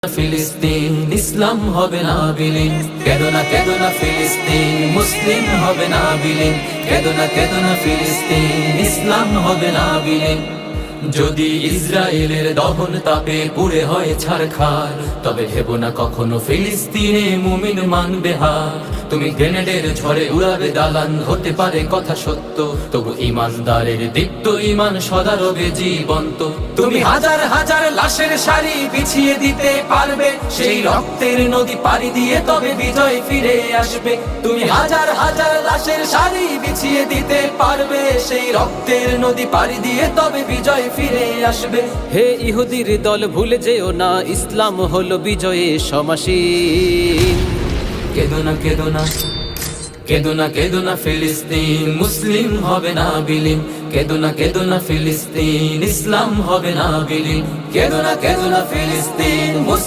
ফিলিস্তিন ইসলাম হবে না বিলীন, কেঁদো না ফিলিস্তিন মুসলিম হবে না বিলীন, কেঁদো না ফিলিস্তিন ইসলাম হবে না বিলীন। যদি ইসরায়েলের দহন তাপে পুড়ে হয় ছারখার, তবে ভেবো না কখনো ফিলিস্তিনে মুমিন মানবে হার। তুমি গ্রেনেডের ঝড়ে উড়াবে দালান, হতে পারে কথা সত্য, তবু ইমানদারের দীপ্ত ইমান সদা রবে জীবন্ত। তুমি হাজার হাজার লাশের সারি বিছিয়ে দিতে পারবে, সেই রক্তের নদী পাড়ি দিয়ে তবে বিজয় ফিরে আসবে। তুমি হাজার হাজার লাশের সারি বিছিয়ে দিতে পারবে, সেই রক্তের নদী পাড়ি দিয়ে তবে বিজয় ফিরে আসবে। হে ইহুদির দল ভুলে যেও না, ইসলাম হলো বিজয়ে সমাসীন। কেঁদো না ফিলিস্তিন মুসলিম হবে না বিলীন, কেঁদো না ফিলিস্তিন ইসলাম হবে না বিলীন, কেঁদো না ফিলিস্তিন মুসলিম